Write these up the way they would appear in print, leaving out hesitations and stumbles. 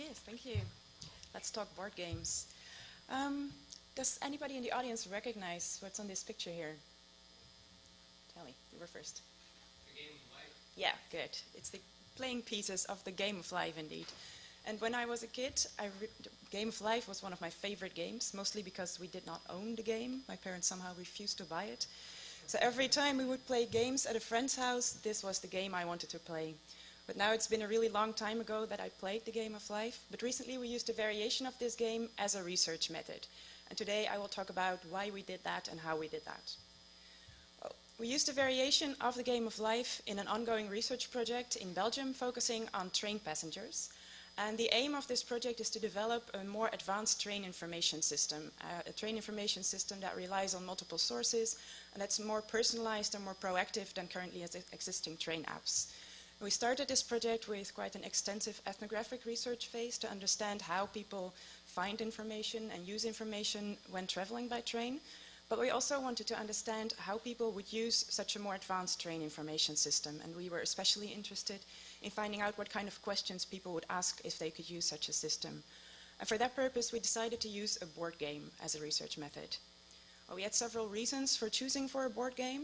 Yes, thank you. Let's talk board games. Does anybody in the audience recognize what's on this picture here? Tell me, you were first. The game of life. Yeah, good. It's the playing pieces of the Game of Life, indeed. And when I was a kid, the Game of Life was one of my favorite games, mostly because we did not own the game. My parents somehow refused to buy it. So every time we would play games at a friend's house, this was the game I wanted to play. But now it's been a really long time ago that I played the Game of Life. But recently we used a variation of this game as a research method. And today I will talk about why we did that and how we did that. We used a variation of the Game of Life in an ongoing research project in Belgium focusing on train passengers. And the aim of this project is to develop a more advanced train information system, a train information system that relies on multiple sources and that's more personalized and more proactive than currently existing train apps. We started this project with quite an extensive ethnographic research phase to understand how people find information and use information when traveling by train. But we also wanted to understand how people would use such a more advanced train information system. And we were especially interested in finding out what kind of questions people would ask if they could use such a system. And for that purpose, we decided to use a board game as a research method. Well, we had several reasons for choosing for a board game.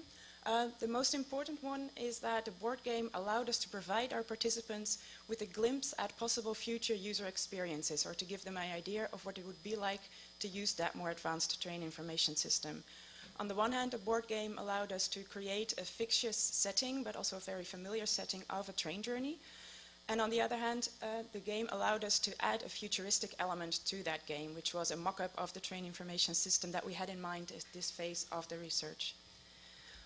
The most important one is that the board game allowed us to provide our participants with a glimpse at possible future user experiences, or to give them an idea of what it would be like to use that more advanced train information system. On the one hand, the board game allowed us to create a fictitious setting, but also a very familiar setting of a train journey. And on the other hand, the game allowed us to add a futuristic element to that game, which was a mock-up of the train information system that we had in mind at this phase of the research.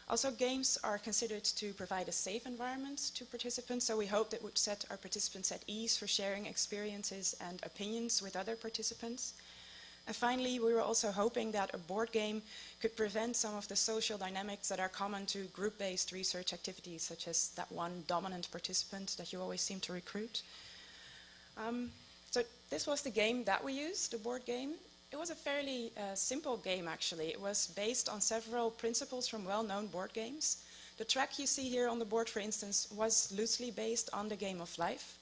Also, games are considered to provide a safe environment to participants, so we hoped it would set our participants at ease for sharing experiences and opinions with other participants. And finally, we were also hoping that a board game could prevent some of the social dynamics that are common to group-based research activities, such as that one dominant participant that you always seem to recruit. So this was the game that we used, the board game. It was a fairly simple game, actually. It was based on several principles from well-known board games. The track you see here on the board, for instance, was loosely based on the Game of Life.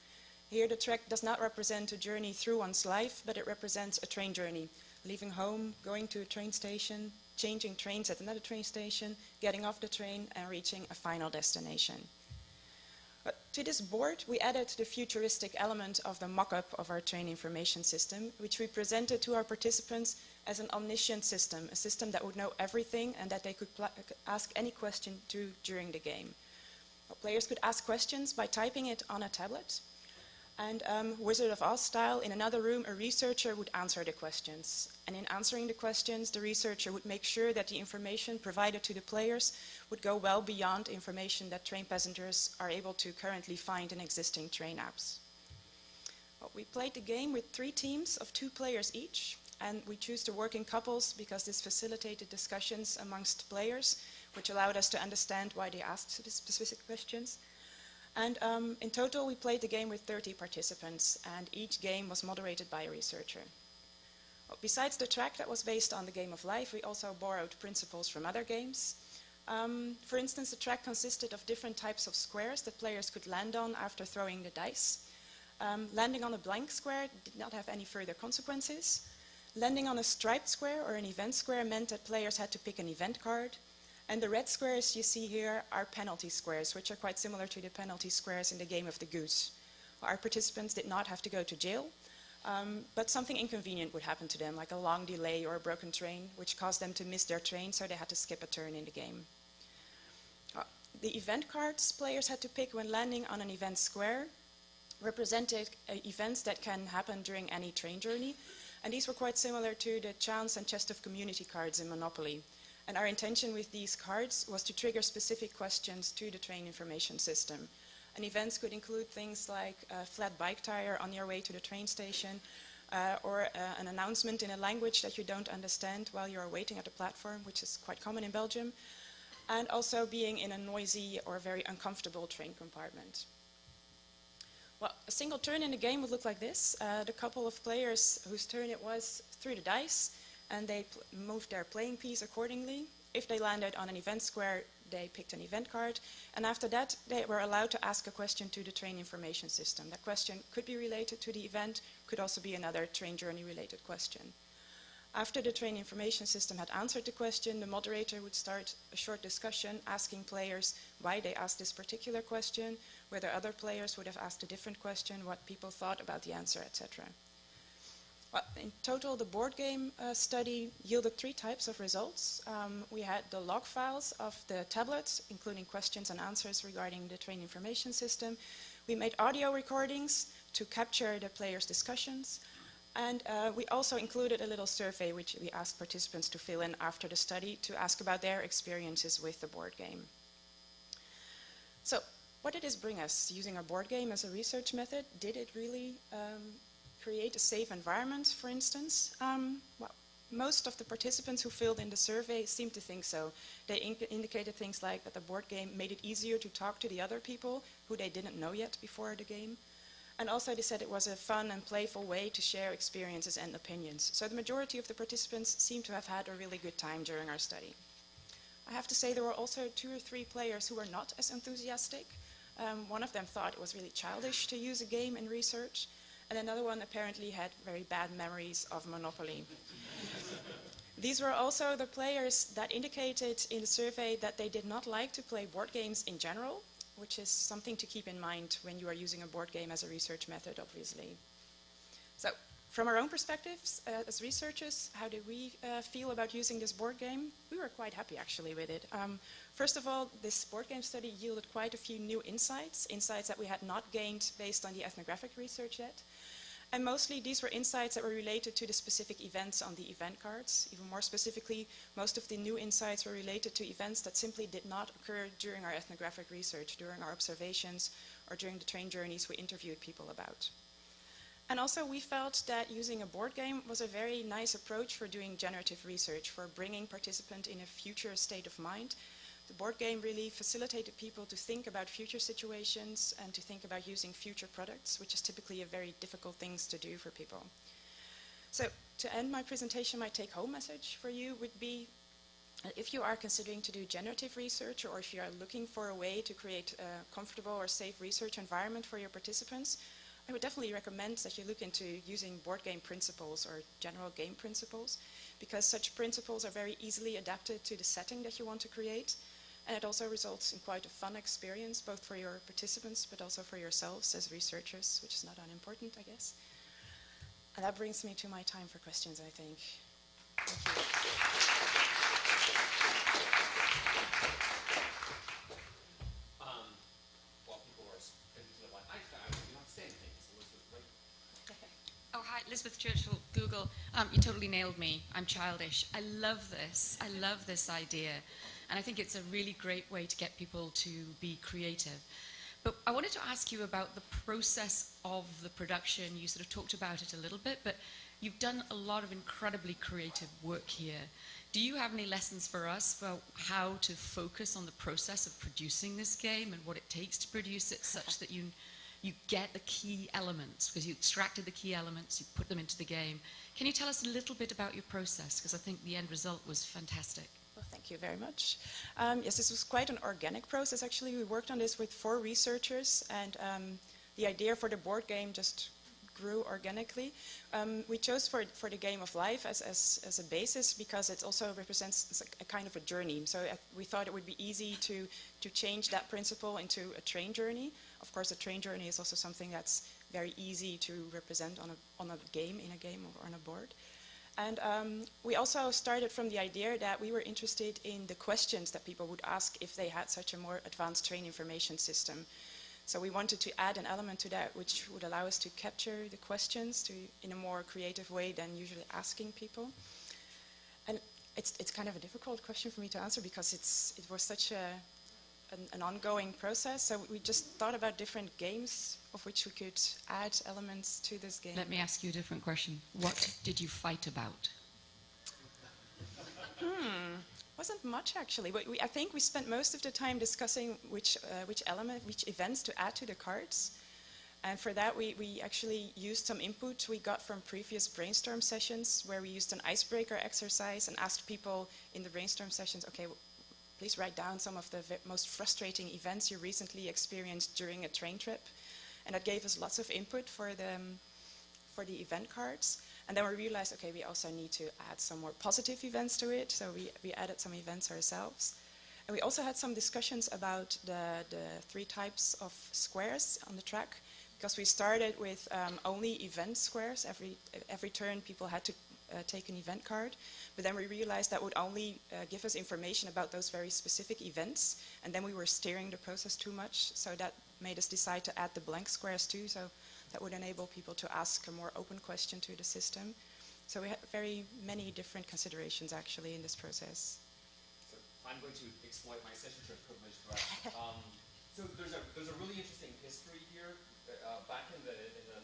Here, the track does not represent a journey through one's life, but it represents a train journey, leaving home, going to a train station, changing trains at another train station, getting off the train, and reaching a final destination. But to this board, we added the futuristic element of the mock-up of our train information system, which we presented to our participants as an omniscient system, a system that would know everything and that they could ask any question to during the game. Well, players could ask questions by typing it on a tablet. And Wizard of Oz style, in another room, a researcher would answer the questions. And in answering the questions, the researcher would make sure that the information provided to the players would go well beyond information that train passengers are able to currently find in existing train apps. Well, we played the game with 3 teams of 2 players each, and we chose to work in couples because this facilitated discussions amongst players, which allowed us to understand why they asked the specific questions. And in total, we played the game with 30 participants, and each game was moderated by a researcher. Well, besides the track that was based on the Game of Life, we also borrowed principles from other games. For instance, the track consisted of different types of squares that players could land on after throwing the dice. Landing on a blank square did not have any further consequences. Landing on a striped square or an event square meant that players had to pick an event card. And the red squares you see here are penalty squares, which are quite similar to the penalty squares in the Game of the Goose. Our participants did not have to go to jail, but something inconvenient would happen to them, like a long delay or a broken train, which caused them to miss their train, so they had to skip a turn in the game. The event cards players had to pick when landing on an event square represented events that can happen during any train journey, and these were quite similar to the chance and chest of community cards in Monopoly. And our intention with these cards was to trigger specific questions to the train information system. And events could include things like a flat bike tire on your way to the train station, or an announcement in a language that you don't understand while you're waiting at the platform, which is quite common in Belgium, and also being in a noisy or very uncomfortable train compartment. Well, a single turn in the game would look like this. The couple of players whose turn it was threw the dice, and they moved their playing piece accordingly. If they landed on an event square, they picked an event card, and after that they were allowed to ask a question to the train information system. That question could be related to the event, could also be another train journey related question. After the train information system had answered the question, the moderator would start a short discussion asking players why they asked this particular question, whether other players would have asked a different question, what people thought about the answer, etc. Well, in total, the board game study yielded 3 types of results. We had the log files of the tablets, including questions and answers regarding the train information system. We made audio recordings to capture the players' discussions. And we also included a little survey which we asked participants to fill in after the study to ask about their experiences with the board game. So, what did this bring us, using a board game as a research method? Did it really create a safe environment, for instance? Well, most of the participants who filled in the survey seemed to think so. They indicated things like that the board game made it easier to talk to the other people who they didn't know yet before the game. And also they said it was a fun and playful way to share experiences and opinions. So the majority of the participants seemed to have had a really good time during our study. I have to say there were also 2 or 3 players who were not as enthusiastic. One of them thought it was really childish to use a game in research, and another one apparently had very bad memories of Monopoly. These were also the players that indicated in the survey that they did not like to play board games in general, which is something to keep in mind when you are using a board game as a research method, obviously. So, from our own perspectives, as researchers, how did we feel about using this board game? We were quite happy, actually, with it. First of all, this board game study yielded quite a few new insights that we had not gained based on the ethnographic research yet. And mostly these were insights that were related to the specific events on the event cards. Even more specifically, most of the new insights were related to events that simply did not occur during our ethnographic research, during our observations, or during the train journeys we interviewed people about. And also we felt that using a board game was a very nice approach for doing generative research, for bringing participants in a future state of mind. The board game really facilitated people to think about future situations and to think about using future products, which is typically a very difficult thing to do for people. So to end my presentation, my take-home message for you would be, if you are considering to do generative research, or if you are looking for a way to create a comfortable or safe research environment for your participants, I would definitely recommend that you look into using board game principles or general game principles, because such principles are very easily adapted to the setting that you want to create. And it also results in quite a fun experience, both for your participants, but also for yourselves as researchers, which is not unimportant, I guess. And that brings me to my time for questions, I think. Thank you. While people are speaking to the one, you're not saying things. Elizabeth, wait. Oh, hi, Elizabeth Churchill, Google. You totally nailed me. I'm childish. I love this. I love this idea. And I think it's a really great way to get people to be creative. But I wanted to ask you about the process of the production. You sort of talked about it a little bit, but you've done a lot of incredibly creative work here. Do you have any lessons for us about how to focus on the process of producing this game and what it takes to produce it such that you get the key elements, because you extracted the key elements, you put them into the game. Can you tell us a little bit about your process? Because I think the end result was fantastic. Well, thank you very much. Yes, this was quite an organic process, actually. We worked on this with 4 researchers, and the idea for the board game just grew organically. We chose for the game of life as a basis because it also represents a kind of a journey. So we thought it would be easy to change that principle into a train journey. Of course, a train journey is also something that's very easy to represent on a game, in a game or on a board. And we also started from the idea that we were interested in the questions that people would ask if they had such a more advanced train information system. So we wanted to add an element to that which would allow us to capture the questions in a more creative way than usually asking people. And it's kind of a difficult question for me to answer because it was such an ongoing process. So we just thought about different games of which we could add elements to this game. Let me ask you a different question. What did you fight about? Wasn't much, actually. But I think we spent most of the time discussing which events to add to the cards. And for that, we actually used some input we got from previous brainstorm sessions where we used an icebreaker exercise and asked people in the brainstorm sessions, okay, please write down some of the most frustrating events you recently experienced during a train trip. And that gave us lots of input for the event cards. And then we realized, okay, we also need to add some more positive events to it. So we added some events ourselves. And we also had some discussions about the 3 types of squares on the track, because we started with only event squares. Every turn people had to take an event card, but then we realized that would only give us information about those very specific events, and then we were steering the process too much, so that made us decide to add the blank squares too, so that would enable people to ask a more open question to the system. So we had very many different considerations actually in this process. So I'm going to exploit my censorship privilege to ask. So there's a really interesting history here. Back in the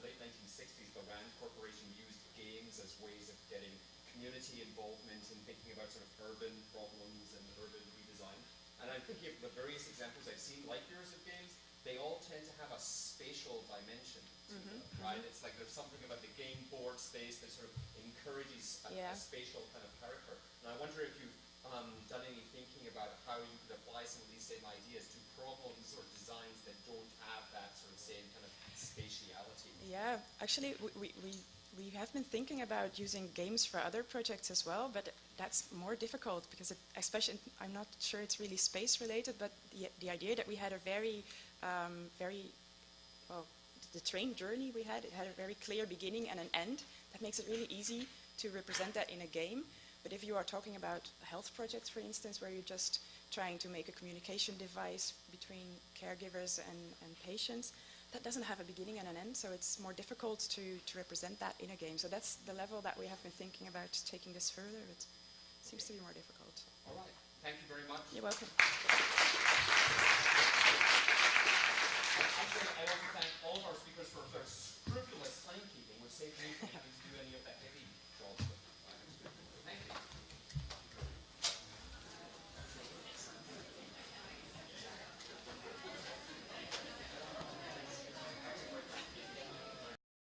late 1960s, the RAND Corporation used games as ways of getting community involvement in thinking about sort of urban problems and urban redesign. And I'm thinking of the various examples I've seen, like yours, of games. They all tend to have a spatial dimension to them, right? It's like there's something about the game board space that sort of encourages a spatial kind of character. And I wonder if you've done any thinking about how you could apply some of these same ideas to problems or designs that don't have that sort of same kind of spatiality. Yeah, actually we have been thinking about using games for other projects as well, but that's more difficult because especially, I'm not sure it's really space related, but the idea that we had a very, the train journey we had, it had a very clear beginning and an end. That makes it really easy to represent that in a game. But if you are talking about health projects, for instance, where you're just trying to make a communication device between caregivers and patients, that doesn't have a beginning and an end, so it's more difficult to represent that in a game. So that's the level that we have been thinking about taking this further. It seems to be more difficult. All right. Thank you very much. You're welcome.